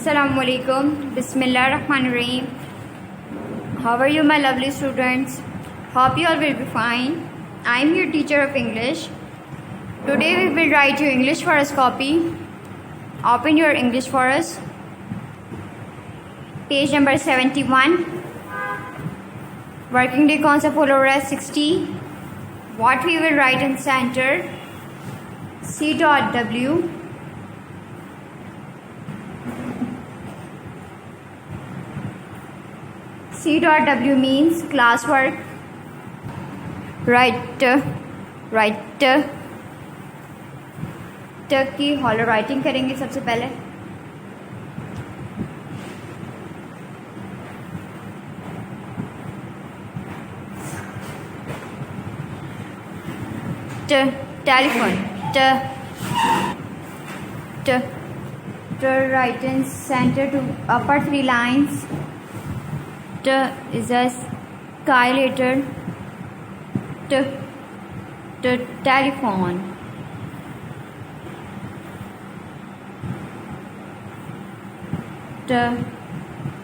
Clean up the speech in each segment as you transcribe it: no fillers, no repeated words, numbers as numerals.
Assalamualaikum. Bismillahirrahmanirrahim. How are you, my lovely students? Hope you all will be fine. I am your teacher of English. Today we will write your English for us copy. Open your English for us. Page number 71. Working day कौन सा follow रहा है 60. What we will write in center. C.W. C.W means classwork. Write की hollow writing करेंगे सबसे पहले. Telephone. Right in center to upper three lines. T is a sky letter. Telephone.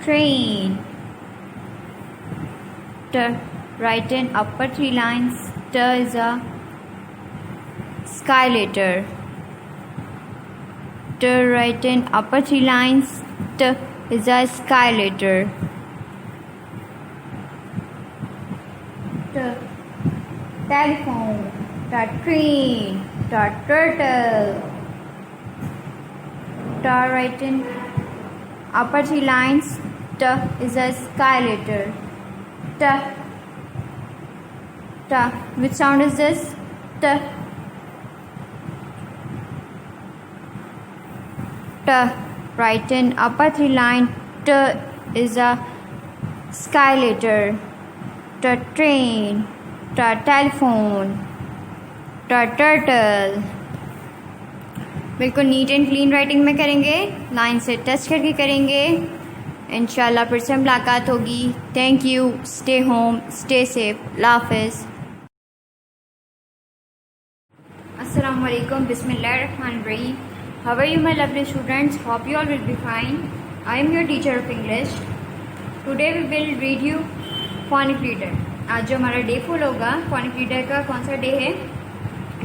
Train. Right in upper three lines. T is a sky letter. Right in upper three lines. T is a sky letter. Telephone, train, turtle. Right in upper three lines. T is a sky letter. T. Which sound is this? T. Right in upper three line. T is a sky letter. Train, telephone, turtle. बिल्कुल neat and clean writing में करेंगे, line से test करके करेंगे. इंशाल्लाह फिर से मुलाकात होगी. Thank you. Stay home, stay safe. अल्लाह हाफ़िज़. अस्सलाम वालेकुम. बिस्मिल्लाहिर्रहमानिर्रहीम. How are you my lovely students? Hope you all will be fine. I am your teacher of English. Today we will read you phonic reader. आज जो हमारा day full होगा phonic reader का कौन सा डे है?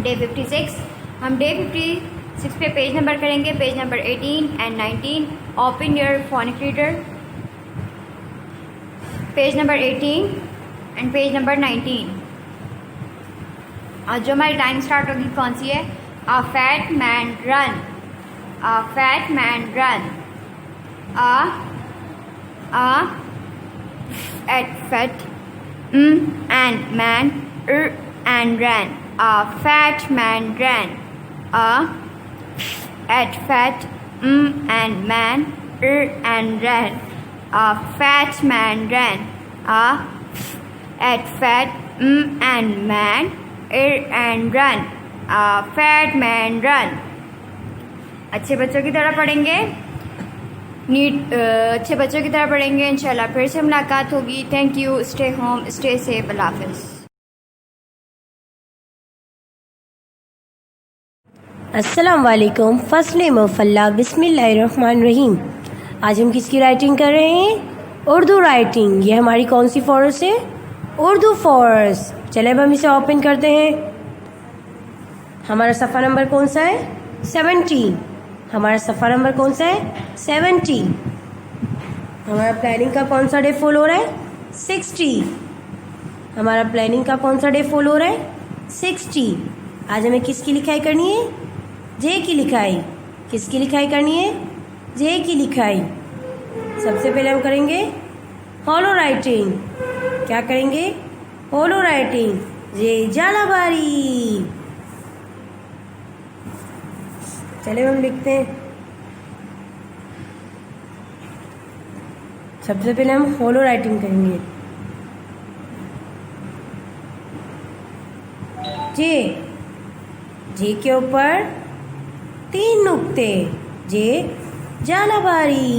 डे 56. हम day 56 पे पेज नंबर करेंगे. Page number 18 and 19. Open your phonic reader. Page number 18 and page number 19. आज जो हमारी टाइम स्टार्ट होगी कौन सी है? A fat man run. A fat man run. At fat and man and ran. A fat man ran. At fat and man and ran. A fat man ran. At fat and man and run. A fat man run. अच्छे बच्चों की तरह पढ़ेंगे. अच्छे बच्चों की तरह पढ़ेंगे. इंशाल्लाह फिर से मुलाकात होगी. Thank you. Stay home, stay safe. अल्लाह हाफ़िज़. अस्सलाम वालेकुम. First name of Allah. बिस्मिल्लाहिर्रहमानिर्रहीम. आज हम किसकी राइटिंग कर रहे हैं? उर्दू राइटिंग. ये हमारी कौन सी फॉर्स है? उर्दू फॉर्स. चले अब हम इसे ओपन करते हैं. हमारा सफ़ा नंबर कौन सा है? 70. हमारा सफ़ा नंबर कौन सा है? 70. हमारा प्लानिंग का कौन सा डे फॉलो हो रहा है? 60. हमारा प्लानिंग का कौन सा डे फॉलो हो रहा है? 60. आज हमें किसकी लिखाई करनी है? जे की लिखाई. किसकी लिखाई करनी है? जे की लिखाई. सबसे पहले हम करेंगे हॉलो राइटिंग. क्या करेंगे? Hollow writing. जे जालाबारी. चले हम लिखते हैं. सबसे पहले हम हॉलो राइटिंग करेंगे. जे के ऊपर 3 नुक्ते. जे जालाबारी.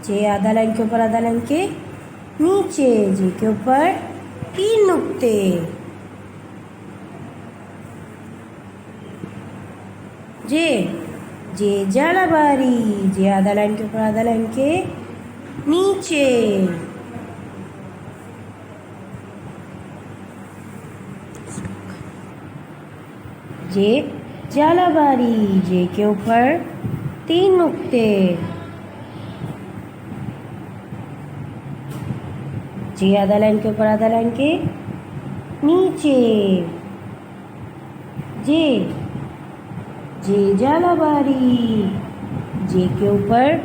जे आधा लाइन के ऊपर आधा लाइन के नीचे. जे के ऊपर 3 नुक्ते. जे जालाबारी, जे आधा लाइन के ऊपर आधा लाइन के नीचे। जे जालाबारी, जे के ऊपर 3 नुक्ते। जे आधा लाइन के ऊपर आधा लाइन के नीचे। जे जालाबारी, जे के ऊपर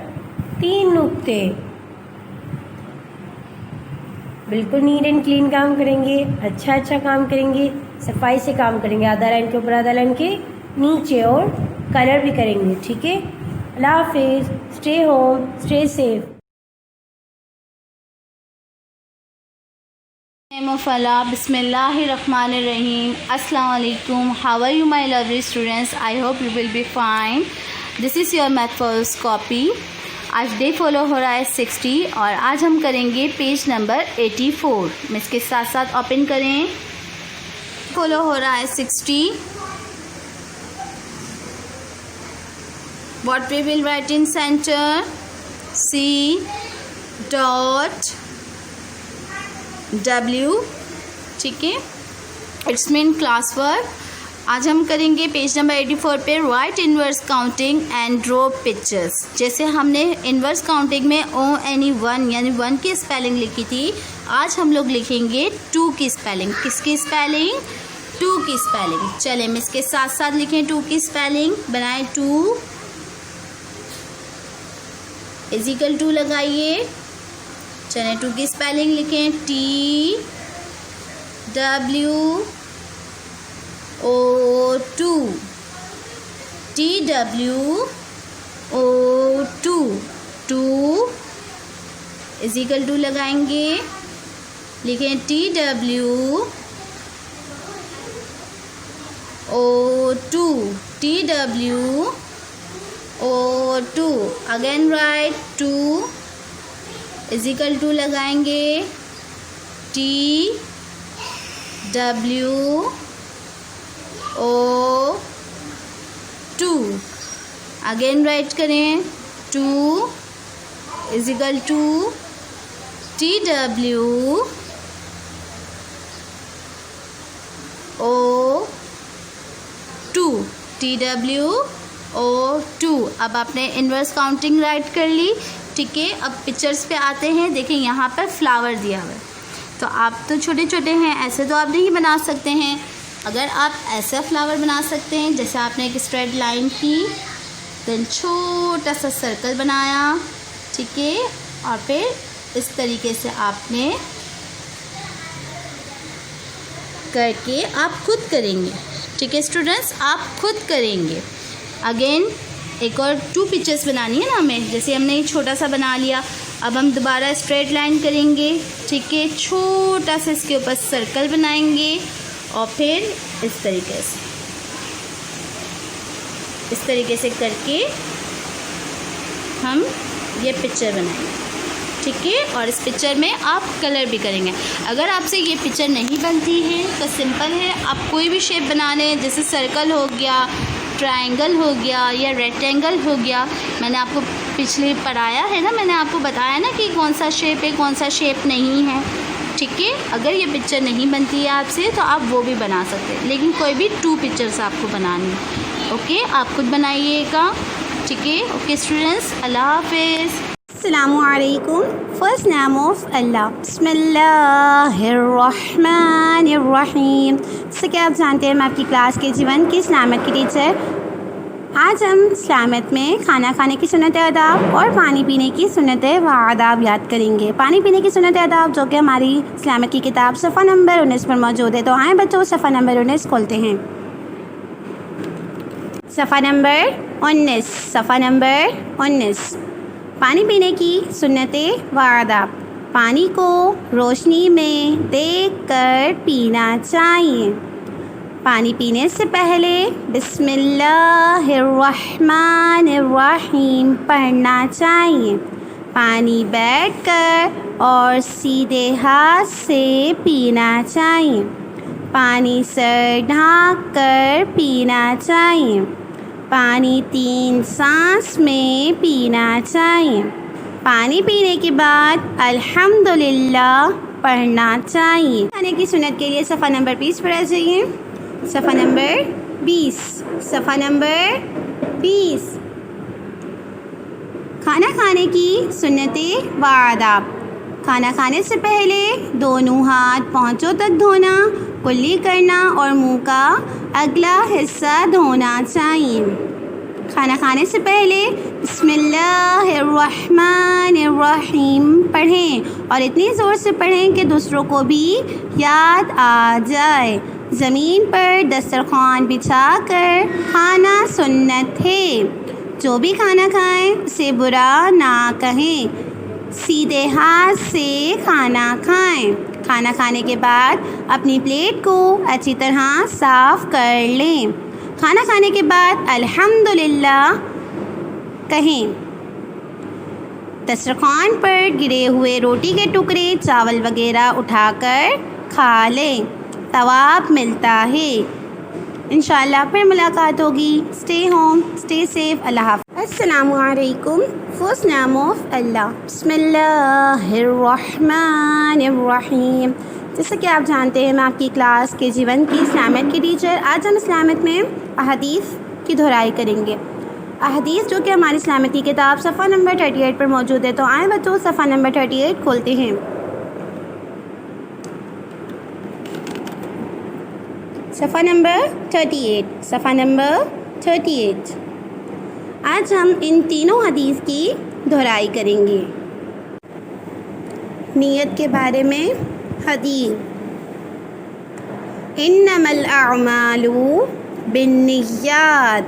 3 नुक्ते। बिल्कुल नीट एंड क्लीन काम करेंगे, अच्छा काम करेंगे, सफाई से काम करेंगे। आधा लाइन के ऊपर आधा लाइन के नीचे, और कलर भी करेंगे। ठीक है, अल्लाह हाफिज, stay home, stay safe. Name of Allah, Bismillahirrahmanirrahim. Assalamu alaikum. How are you, my lovely students? I hope you will be fine. This is your math first copy. आज डे फॉलो हो रहा है 60 और आज हम करेंगे पेज नंबर 84। मैं इसके साथ साथ ओपन करें। फॉलो हो रहा है 60। What we will write in center? C dot W, ठीक है, इट्स मीन क्लास वर्क। आज हम करेंगे पेज नंबर 84 पे right inverse counting and draw pictures. जैसे हमने इनवर्स काउंटिंग में ONE1 यानी 1 की स्पेलिंग लिखी थी, आज हम लोग लिखेंगे 2 की स्पेलिंग। किसकी स्पेलिंग? 2 की स्पेलिंग। चलें हम इसके साथ साथ लिखें 2 की स्पेलिंग। बनाएं 2 इजिकल 2 लगाइए। चलें 2 की स्पेलिंग लिखें TWO2। TWO2 2 इजिकल 2 लगाएंगे, लिखें TWO2। TWO2 again right 2 is equal 2 लगाएंगे, TWO2 अगेन राइट करें 2 इजिकल 2 TWO2। अब आपने इनवर्स काउंटिंग राइट कर ली। ठीक है, अब पिक्चर्स पे आते हैं। देखिए यहाँ पर फ्लावर दिया हुआ है, तो आप तो छोटे छोटे हैं, ऐसे तो आप नहीं बना सकते हैं। अगर आप ऐसा फ्लावर बना सकते हैं, जैसे आपने एक स्ट्रेट लाइन की, देन छोटा सा सर्कल बनाया, ठीक है, और फिर इस तरीके से आपने करके आप खुद करेंगे। ठीक है स्टूडेंट्स, आप खुद करेंगे। अगेन एक और 2 पिक्चर्स बनानी है ना हमें, जैसे हमने एक छोटा सा बना लिया। अब हम दोबारा स्ट्रेट लाइन करेंगे, ठीक है, छोटा सा इसके ऊपर सर्कल बनाएंगे और फिर इस तरीके से करके हम ये पिक्चर बनाएंगे। ठीक है, और इस पिक्चर में आप कलर भी करेंगे। अगर आपसे ये पिक्चर नहीं बनती है तो सिंपल है, आप कोई भी शेप बना लें, जैसे सर्कल हो गया, ट्रायंगल हो गया या रेक्टेंगल हो गया। मैंने आपको पिछले पढ़ाया है ना, मैंने आपको बताया ना कि कौन सा शेप है कौन सा शेप नहीं है। ठीक है, अगर ये पिक्चर नहीं बनती है आपसे तो आप वो भी बना सकते हैं, लेकिन कोई भी 2 पिक्चर्स आपको बनानी है। ओके, आप खुद बनाइएगा। ठीक है, ओके स्टूडेंट्स, अल्लाह हाफिज़। अस्सलामुअलैकुम। फर्स्ट नेम ऑफ अल्लाह, बिस्मिल्लाहिर्रहमानिर्रहीम। जैसे कि आप जानते हैं, मैं आपकी क्लास के जीवन की इस्लामियत की टीचर। आज हम इस्लामियत में खाना खाने की सुन्नत आदाब और पानी पीने की सुन्नत व आदाब याद करेंगे। पानी पीने की सुन्नत आदाब जो कि हमारी इस्लामियत की किताब सफ़ा नंबर 19 पर मौजूद है। तो आए बच्चों, सफ़ा नंबर 19 खोलते हैं। सफ़ा नंबर 19। पानी पीने की सुन्नतें व आदाब। पानी को रोशनी में देखकर पीना चाहिए। पानी पीने से पहले बिस्मिल्लाहिर्रहमानिर्रहीम पढ़ना चाहिए। पानी बैठकर और सीधे हाथ से पीना चाहिए। पानी सर ढाँक कर पीना चाहिए। पानी 3 सांस में पीना चाहिए। पानी पीने के बाद अल्हम्दुलिल्लाह पढ़ना चाहिए। खाने की सुन्नत के लिए सफ़ा नंबर 20 पर आ जाइए। सफ़ा नंबर 20, सफ़ा नंबर 20। खाना खाने की सुन्नतें व आदाब। खाना खाने से पहले दोनों हाथ पहुँचों तक धोना, कुल्ली करना और मुंह का अगला हिस्सा धोना चाहिए। खाना खाने से पहले बिस्मिल्लाहिर्रहमानिर्रहीम पढ़ें और इतनी ज़ोर से पढ़ें कि दूसरों को भी याद आ जाए। ज़मीन पर दस्तरखान बिछाकर खाना सुन्नत है। जो भी खाना खाएं उसे बुरा ना कहें। सीधे हाथ से खाना खाएं। खाना खाने के बाद अपनी प्लेट को अच्छी तरह साफ़ कर लें। खाना खाने के बाद अल्हम्दुलिल्लाह कहें। दस्तरखान पर गिरे हुए रोटी के टुकड़े, चावल वगैरह उठाकर खा लें, सवाब मिलता है। इंशाल्लाह फिर मुलाकात होगी। Stay home, stay safe. अल्लाह हाफ़िज़। अस्सलामु अलैकुम। फर्स्ट नाम ऑफ अल्लाह, बिस्मिल्लाहिर्रहमानिर्रहीम। जैसा कि आप जानते हैं मैं आपकी क्लास के जीवन की इस्लामियत की टीचर। आज हम इस्लामियत में अहदीस की दोहराई करेंगे। अहदीस जो कि हमारी इस्लामियत की किताब सफ़ा नंबर 38 पर मौजूद है। तो आए बच्चों सफ़ा नंबर 38 खोलते हैं। सफ़ा नंबर 38, सफ़ा नंबर 38। आज हम इन तीनों हदीस की दोहराई करेंगे। नियत के बारे में हदीस, इन्नमल अअमालु बिन्निय्यात,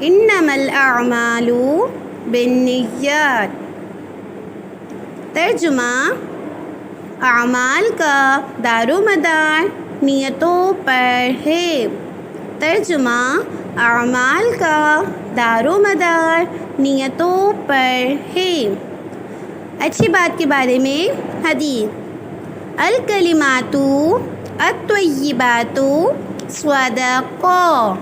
इन्नमल अअमालु बिन्निय्यात। तर्जुमा, अमाल का दारोमदार नियतों पर है। तर्जुमा, अमाल का दारोमदार नियतों पर है। अच्छी बात के बारे में हदीस, अल कलिमातु अत्तय्यिबातु सदक़ा,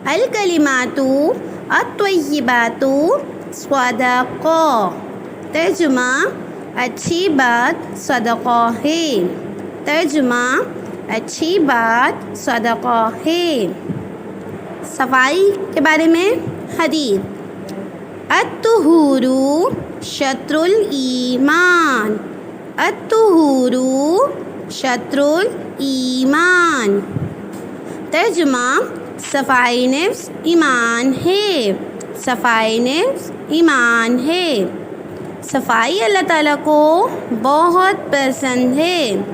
अल कलिमातु अत्तय्यिबातु सदक़ा। तर्जुमा, अच्छी बात सदक़ा है। तर्जुमा, अच्छी बात सदक़ा है। सफाई के बारे में हदीस, अत्तुहूरु शत्रुल ईमान, अत्तुहूरु शत्रुल ईमान। तर्जुमा, सफ़ाई नफ्स ईमान है। सफ़ाई नफ्स ईमान है। सफ़ाई अल्लाह ताला को बहुत पसंद है।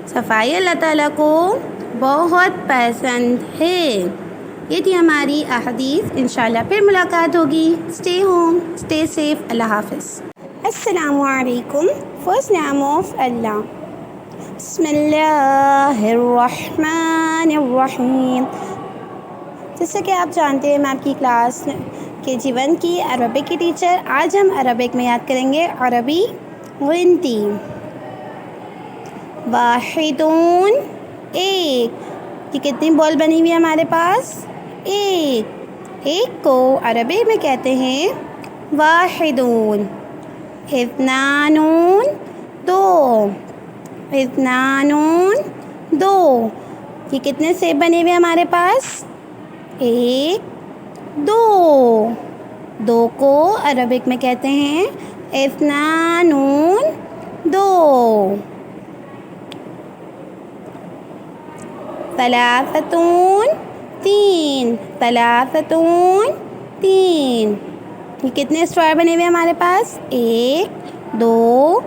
सफ़ाई अल्लाह ताला को बहुत पसंद है। ये थी हमारी अहदीस। इंशाल्लाह फिर मुलाकात होगी। Stay home, stay safe. अल्लाह हाफ़िज़। अस्सलामु अलैकुम। फर्स्ट नाम ऑफ अल्लाह, बिस्मिल्लाहिर्रहमानिर्रहीम। जैसे कि आप जानते हैं मैं आपकी क्लास के जीवन की अरबिक की टीचर। आज हम अरबिक में याद करेंगे अरबी गिनती। वाहिदून, एक। कि कितनी बॉल बनी हुई है हमारे पास? एक। एक को अरबी में कहते हैं वाहिदून। इत्नानून, दो। इत्नानून, दो। कि कितने सेब बने हुए हमारे पास? एक, दो। दो को अरबिक में कहते हैं इत्नानून, दो। सलासतून, तीन। सलासतून, तीन। ये कितने स्टार बने हुए हमारे पास? एक, दो,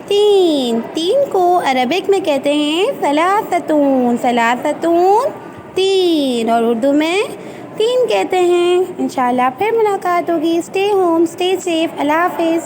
तीन। तीन को अरबिक में कहते हैं सलासतून। सलासतून, तीन। और उर्दू में तीन कहते हैं। इंशाल्लाह फिर मुलाकात होगी। Stay home, stay safe. अल्लाह हाफ़िज़।